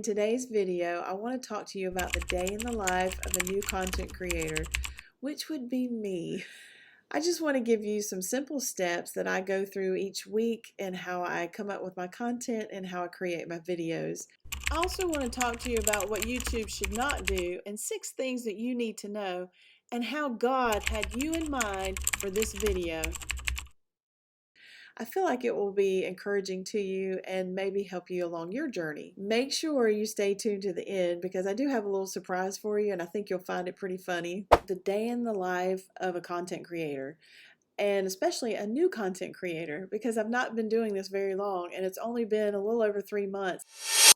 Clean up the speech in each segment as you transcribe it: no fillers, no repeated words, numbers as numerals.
In today's video, I want to talk to you about the day in the life of a new content creator, which would be me. I just want to give you some simple steps that I go through each week and how I come up with my content and how I create my videos. I also want to talk to you about what YouTube should not do and 6 things that you need to know and how God had you in mind for this video. I feel like it will be encouraging to you and maybe help you along your journey. Make sure you stay tuned to the end because I do have a little surprise for you and I think you'll find it pretty funny. The day in the life of a content creator, and especially a new content creator, because I've not been doing this very long and it's only been a little over 3 months.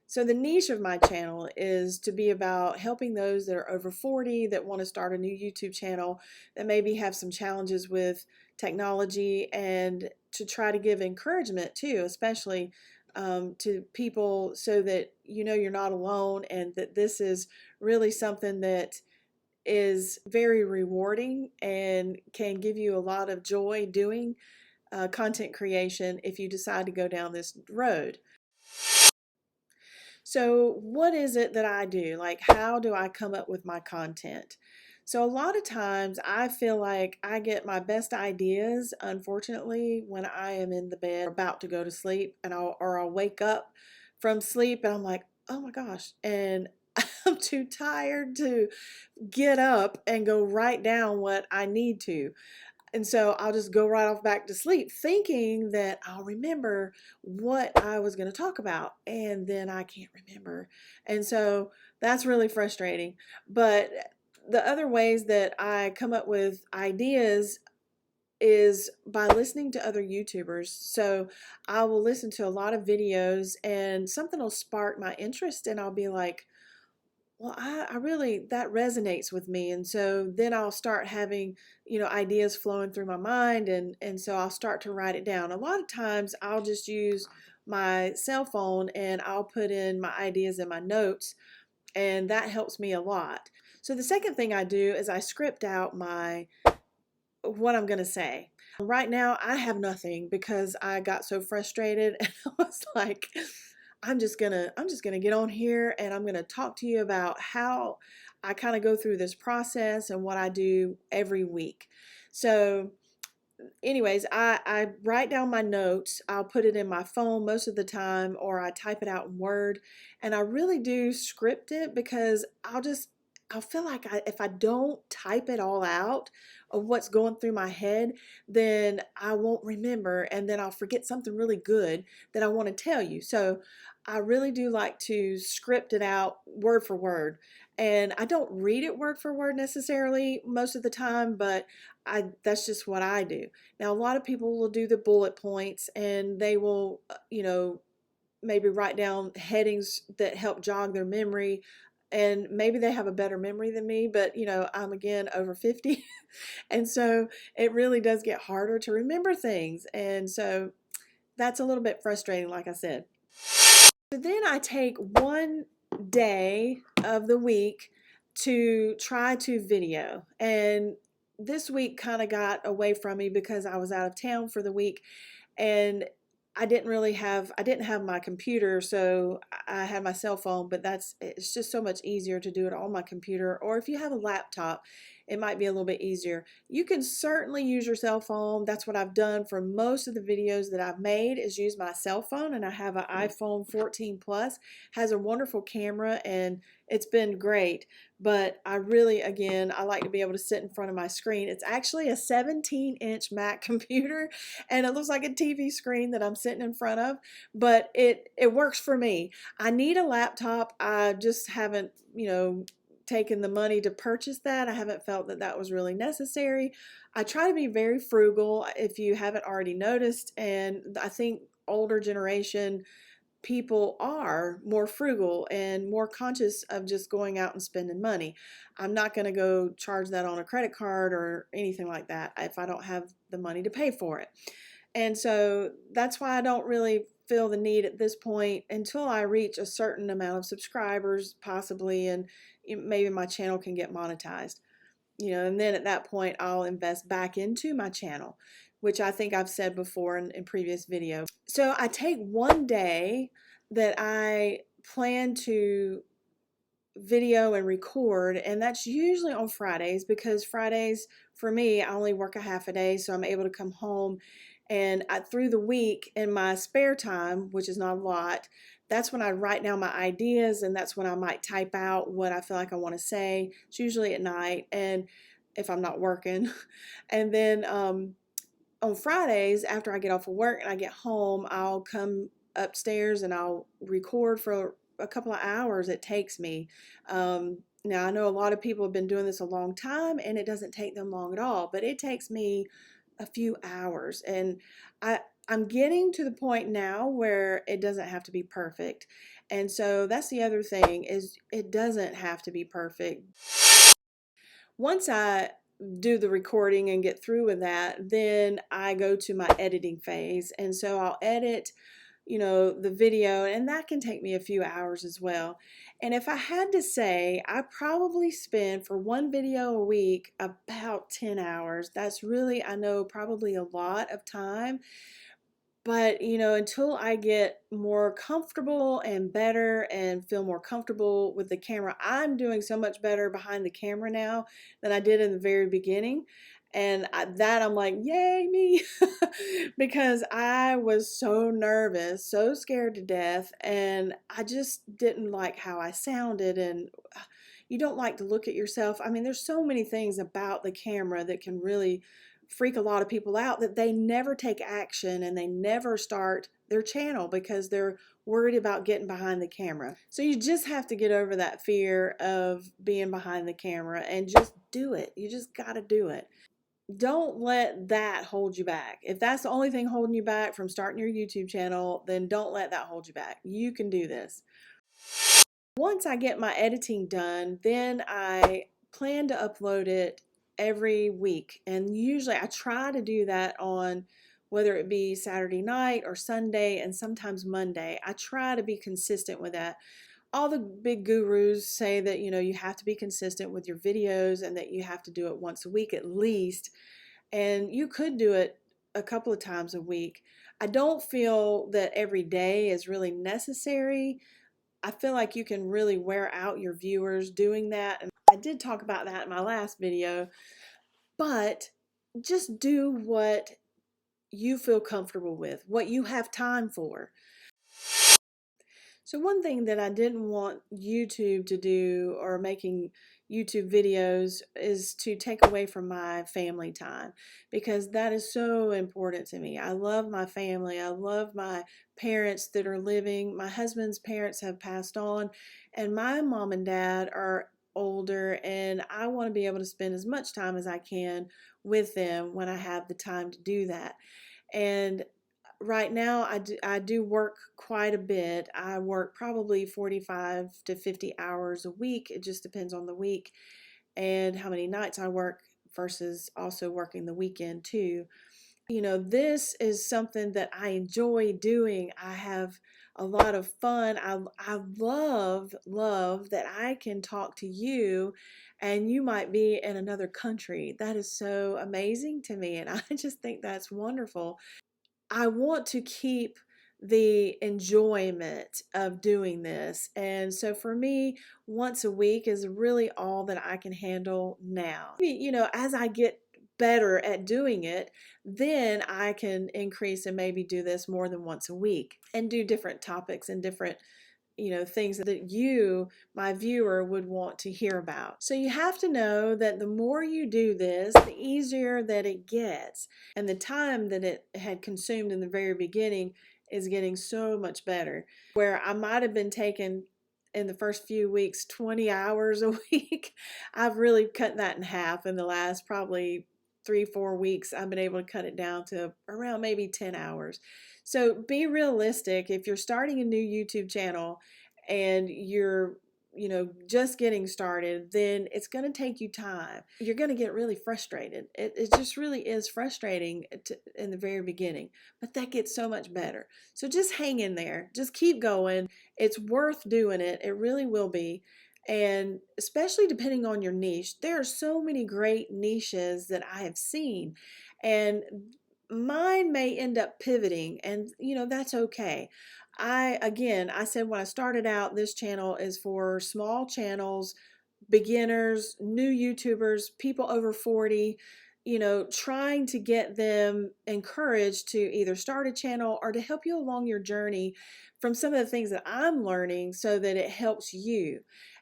So the niche of my channel is to be about helping those that are over 40 that want to start a new YouTube channel, that maybe have some challenges with technology, and to try to give encouragement too, especially to people, so that you know you're not alone and that this is really something that is very rewarding and can give you a lot of joy doing content creation if you decide to go down this road. So what is it that I do? Like, how do I come up with my content? So a lot of times I feel like I get my best ideas, unfortunately, when I am in the bed about to go to sleep, and I'll wake up from sleep and I'm like, oh my gosh, and I'm too tired to get up and go write down what I need to. And so I'll just go right off back to sleep thinking that I'll remember what I was going to talk about, and then I can't remember. And so that's really frustrating. But the other ways that I come up with ideas is by listening to other YouTubers. So I will listen to a lot of videos and something will spark my interest and I'll be like, well, I really, that resonates with me. And so then I'll start having, ideas flowing through my mind. And so I'll start to write it down. A lot of times I'll just use my cell phone and I'll put in my ideas in my notes, and that helps me a lot. So the second thing I do is I script out what I'm going to say. Right now I have nothing because I got so frustrated and I was like, I'm just gonna get on here and I'm gonna talk to you about how I kind of go through this process and what I do every week. So anyways, I write down my notes. I'll put it in my phone most of the time, or I type it out in Word, and I really do script it because I'll feel like if I don't type it all out of what's going through my head, then I won't remember, and then I'll forget something really good that I want to tell you. So I really do like to script it out word for word. And I don't read it word for word necessarily most of the time, but that's just what I do. Now, a lot of people will do the bullet points and they will, maybe write down headings that help jog their memory. And maybe they have a better memory than me, but I'm again over 50. And so it really does get harder to remember things. And so that's a little bit frustrating, like I said. So then I take one day of the week to try to video. And this week kind of got away from me because I was out of town for the week, and I didn't have my computer, so I had my cell phone, but it's just so much easier to do it on my computer. Or if you have a laptop, it might be a little bit easier. You can certainly use your cell phone. That's what I've done for most of the videos that I've made, is use my cell phone, and I have an iPhone 14 Plus, has a wonderful camera, and it's been great. But I really, again, I like to be able to sit in front of my screen. It's actually a 17-inch Mac computer, and it looks like a TV screen that I'm sitting in front of, but it works for me. I need a laptop. I just haven't, taken the money to purchase that. I haven't felt that that was really necessary. I try to be very frugal, if you haven't already noticed, and I think older generation people are more frugal and more conscious of just going out and spending money. I'm not going to go charge that on a credit card or anything like that if I don't have the money to pay for it. And so that's why I don't really feel the need at this point until I reach a certain amount of subscribers, possibly, and maybe my channel can get monetized. And then at that point I'll invest back into my channel, which I think I've said before in previous videos. So I take one day that I plan to video and record, and that's usually on Fridays, because Fridays for me, I only work a half a day, so I'm able to come home, and through the week in my spare time, which is not a lot, that's when I write down my ideas, and that's when I might type out what I feel like I want to say. It's usually at night, and if I'm not working. And then on Fridays, after I get off of work and I get home, I'll come upstairs and I'll record for a couple of hours it takes me. Now, I know a lot of people have been doing this a long time and it doesn't take them long at all, but it takes me a few hours. And I'm getting to the point now where it doesn't have to be perfect. And so that's the other thing, is it doesn't have to be perfect. Once I do the recording and get through with that, then I go to my editing phase. And so I'll edit, the video, and that can take me a few hours as well. And if I had to say, I probably spend for one video a week about 10 hours. That's really, I know, probably a lot of time. But, until I get more comfortable and better and feel more comfortable with the camera, I'm doing so much better behind the camera now than I did in the very beginning. And I'm like, yay, me. Because I was so nervous, so scared to death, and I just didn't like how I sounded. And you don't like to look at yourself. I mean, there's so many things about the camera that can really freak a lot of people out, that they never take action and they never start their channel because they're worried about getting behind the camera. So you just have to get over that fear of being behind the camera and just do it. You just got to do it. Don't let that hold you back. If that's the only thing holding you back from starting your YouTube channel, then don't let that hold you back. You can do this. Once I get my editing done, then I plan to upload it every week. And usually I try to do that on whether it be Saturday night or Sunday and sometimes Monday. I try to be consistent with that. All the big gurus say that, you have to be consistent with your videos and that you have to do it once a week at least. And you could do it a couple of times a week. I don't feel that every day is really necessary. I feel like you can really wear out your viewers doing that. And I did talk about that in my last video, but just do what you feel comfortable with, what you have time for. So one thing that I didn't want YouTube to do, or making YouTube videos, is to take away from my family time, because that is so important to me. I love my family. I love my parents that are living. My husband's parents have passed on, and my mom and dad are older, and I want to be able to spend as much time as I can with them when I have the time to do that. And right now I do work quite a bit. I work probably 45 to 50 hours a week. It just depends on the week and how many nights I work, versus also working the weekend too. This is something that I enjoy doing. I have a lot of fun. I love that I can talk to you and you might be in another country. That is so amazing to me, and I just think that's wonderful. I want to keep the enjoyment of doing this. And so for me, once a week is really all that I can handle now. As I get better at doing it, then I can increase and maybe do this more than once a week and do different topics and different things that you, my viewer, would want to hear about. So you have to know that the more you do this, the easier that it gets. And the time that it had consumed in the very beginning is getting so much better. Where I might have been taking in the first few weeks 20 hours a week, I've really cut that in half in the last probably 3-4 weeks. I've been able to cut it down to around maybe 10 hours. So be realistic. If you're starting a new YouTube channel and you're just getting started, then it's going to take you time. You're going to get really frustrated. It just really is frustrating in the very beginning, but that gets so much better. So just hang in there. Just keep going. It's worth doing it. It really will be. And especially depending on your niche, there are so many great niches that I have seen, and mine may end up pivoting, and that's okay. I said when I started out, this channel is for small channels, beginners, new YouTubers, people over 40, trying to get them encouraged to either start a channel or to help you along your journey from some of the things that I'm learning so that it helps you.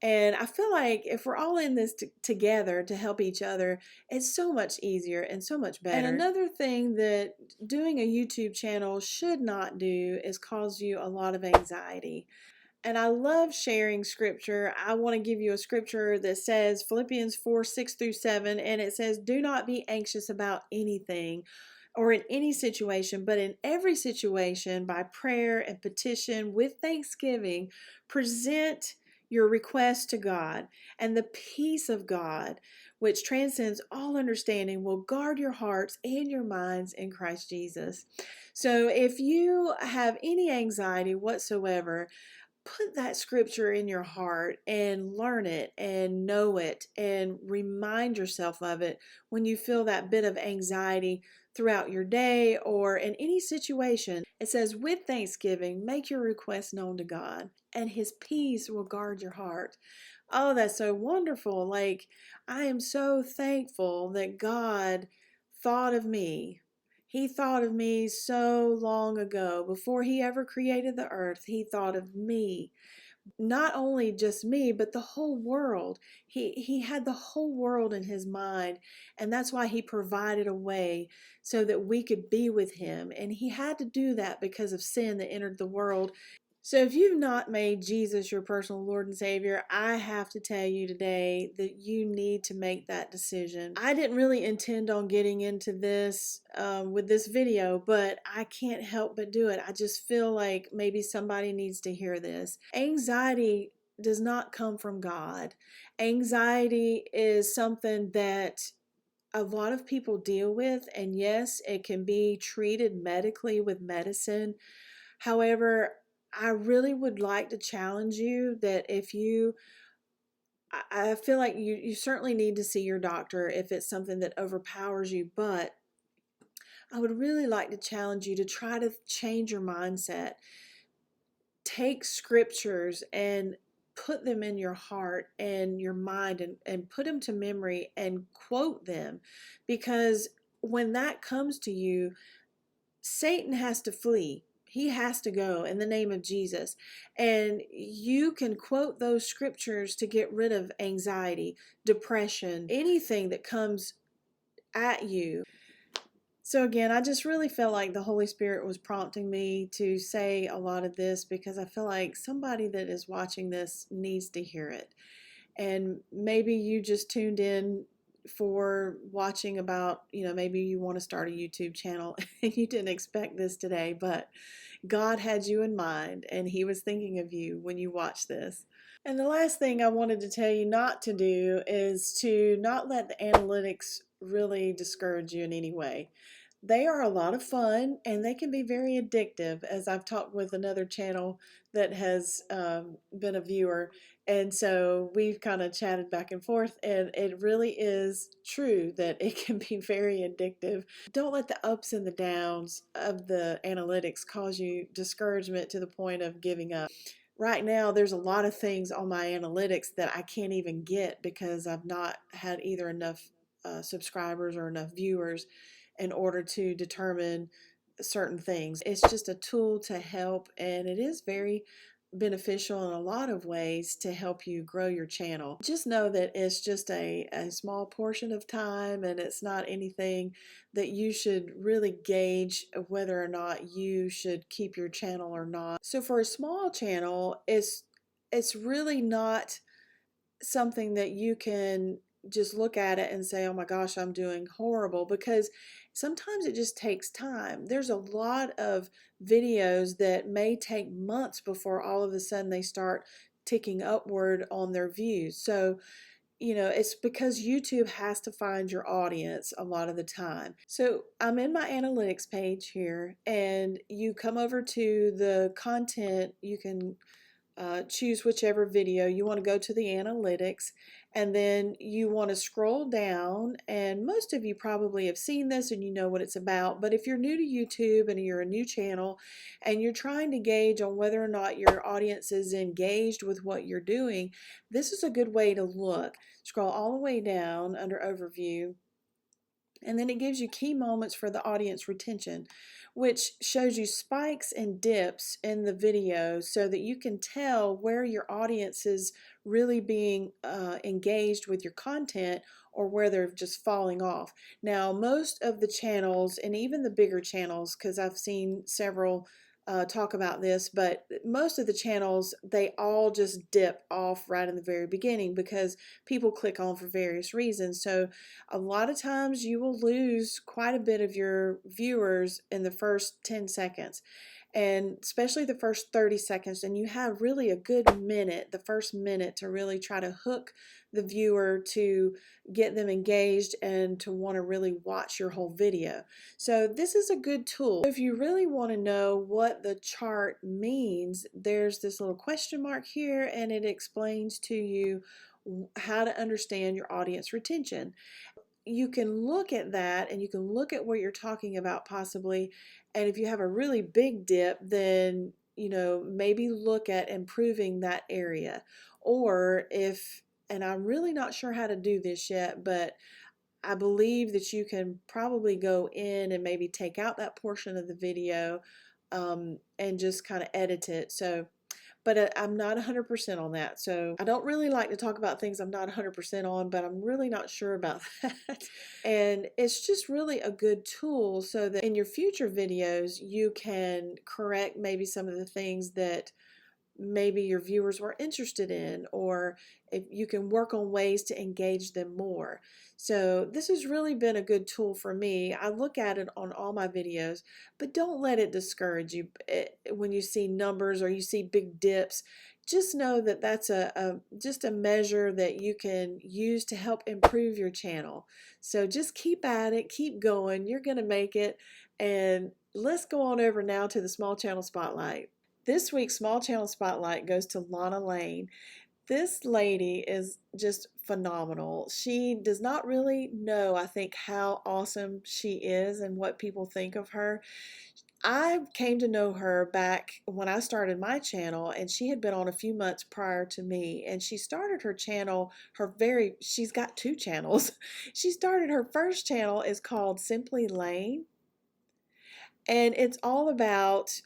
And I feel like if we're all in this together to help each other, it's so much easier and so much better. And another thing that doing a YouTube channel should not do is cause you a lot of anxiety. And I love sharing scripture. I want to give you a scripture that says Philippians 4:6-7, and it says, "Do not be anxious about anything or in any situation, but in every situation, by prayer and petition with thanksgiving, present your request to God, and the peace of God, which transcends all understanding, will guard your hearts and your minds in Christ Jesus." So if you have any anxiety whatsoever, put that scripture in your heart and learn it and know it and remind yourself of it when you feel that bit of anxiety throughout your day or in any situation. It says, with thanksgiving, make your request known to God, and his peace will guard your heart. Oh, that's so wonderful. Like, I am so thankful that God thought of me. He thought of me so long ago. Before he ever created the earth, he thought of me. Not only just me, but the whole world. He had the whole world in his mind, and that's why he provided a way so that we could be with him. And he had to do that because of sin that entered the world. So if you've not made Jesus your personal Lord and Savior, I have to tell you today that you need to make that decision. I didn't really intend on getting into this with this video, but I can't help but do it. I just feel like maybe somebody needs to hear this. Anxiety does not come from God. Anxiety is something that a lot of people deal with, and yes, it can be treated medically with medicine. However, I really would like to challenge you that if you, I feel like you certainly need to see your doctor if it's something that overpowers you, but I would really like to challenge you to try to change your mindset. Take scriptures and put them in your heart and your mind and put them to memory and quote them, because when that comes to you, Satan has to flee. He has to go in the name of Jesus. And you can quote those scriptures to get rid of anxiety, depression, anything that comes at you. So again, I just really felt like the Holy Spirit was prompting me to say a lot of this because I feel like somebody that is watching this needs to hear it. And maybe you just tuned in for watching about, maybe you want to start a YouTube channel and you didn't expect this today, but God had you in mind and he was thinking of you when you watched this. And the last thing I wanted to tell you not to do is to not let the analytics really discourage you in any way. They are a lot of fun and they can be very addictive, as I've talked with another channel that has been a viewer. And so we've kind of chatted back and forth, and it really is true that it can be very addictive. Don't let the ups and the downs of the analytics cause you discouragement to the point of giving up. Right now, there's a lot of things on my analytics that I can't even get because I've not had either enough subscribers or enough viewers in order to determine certain things. It's just a tool to help, and it is very beneficial in a lot of ways to help you grow your channel. Just know that it's just a small portion of time, and it's not anything that you should really gauge whether or not you should keep your channel or not. So for a small channel, it's really not something that you can just look at it and say, oh my gosh, I'm doing horrible, because sometimes it just takes time. There's a lot of videos that may take months before all of a sudden they start ticking upward on their views. So, it's because YouTube has to find your audience a lot of the time. So I'm in my analytics page here, and you come over to the content. You can choose whichever video. You want to go to the analytics, and then you want to scroll down, and most of you probably have seen this and you know what it's about. But if you're new to YouTube and you're a new channel and you're trying to gauge on whether or not your audience is engaged with what you're doing, this is a good way to look. Scroll all the way down under overview, and then it gives you key moments for the audience retention, which shows you spikes and dips in the video so that you can tell where your audience is really being engaged with your content or where they're just falling off. Now, most of the channels, and even the bigger channels, because I've seen several talk about this, but most of the channels, they all just dip off right in the very beginning because people click on for various reasons. So a lot of times you will lose quite a bit of your viewers in the first 10 seconds, and especially the first 30 seconds, and you have really a good minute, the first minute, to really try to hook the viewer, to get them engaged and to want to really watch your whole video. So this is a good tool. If you really want to know what the chart means, there's this little question mark here, and it explains to you how to understand your audience retention. You can look at that and you can look at what you're talking about possibly, and if you have a really big dip, then maybe look at improving that area. Or if, and I'm really not sure how to do this yet, but I believe that you can probably go in and maybe take out that portion of the video and just kind of edit it. So but I'm not 100% on that. So I don't really like to talk about things I'm not 100% on, but I'm really not sure about that. And it's just really a good tool so that in your future videos, you can correct maybe some of the things that maybe your viewers were interested in, or if you can work on ways to engage them more. So this has really been a good tool for me. I look at it on all my videos, but don't let it discourage you when you see numbers or you see big dips. Just know that that's just a measure that you can use to help improve your channel. So just keep at it, keep going, you're going to make it. And let's go on over now to the small channel spotlight. This week's small channel spotlight goes to Lana Lane. This lady is just phenomenal. She does not really know, I think, how awesome she is and what people think of her. I came to know her back when I started my channel, and she had been on a few months prior to me, and she started her channel, she's got two channels. She started her first channel is called Simply Lane, and it's all about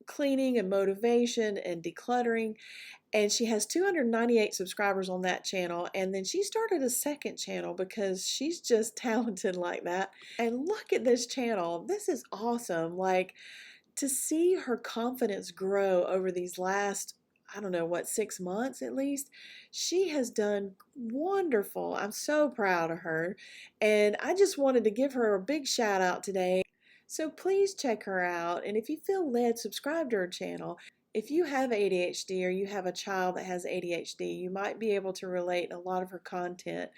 cleaning and motivation and decluttering, and she has 298 subscribers on that channel. And then she started a second channel because she's just talented like that. And look at this channel. This is awesome. Like, to see her confidence grow over these last, I don't know what, 6 months at least. She has done wonderful. I'm so proud of her, and I just wanted to give her a big shout out today. So please check her out, and if you feel led, subscribe to her channel. If you have ADHD or you have a child that has ADHD, you might be able to relate in a lot of her content.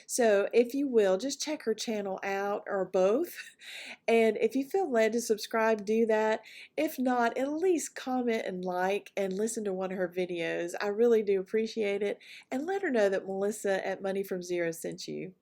So if you will, just check her channel out, or both. And if you feel led to subscribe, do that. If not, at least comment and like and listen to one of her videos. I really do appreciate it. And let her know that Melissa at Money from Zero sent you.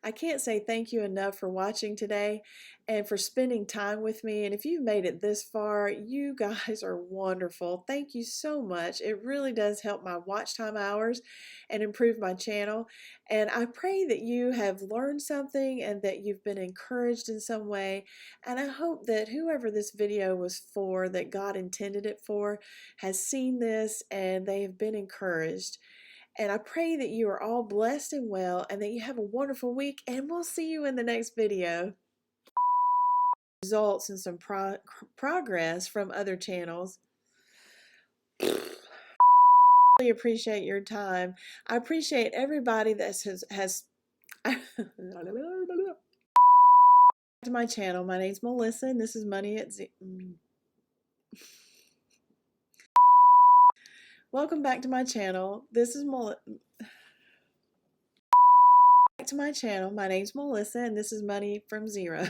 I can't say thank you enough for watching today and for spending time with me. And if you've made it this far, you guys are wonderful. Thank you so much. It really does help my watch time hours and improve my channel. And I pray that you have learned something and that you've been encouraged in some way. And I hope that whoever this video was for, that God intended it for, has seen this and they have been encouraged. And I pray that you are all blessed and well, and that you have a wonderful week, and we'll see you in the next video. Results and some progress from other channels. I really appreciate your time. I appreciate everybody that has to my channel. My name's Melissa, and this is Money at Z. Welcome back to my channel. This is Melissa. Back to my channel. My name's Melissa, and this is Money from Zero.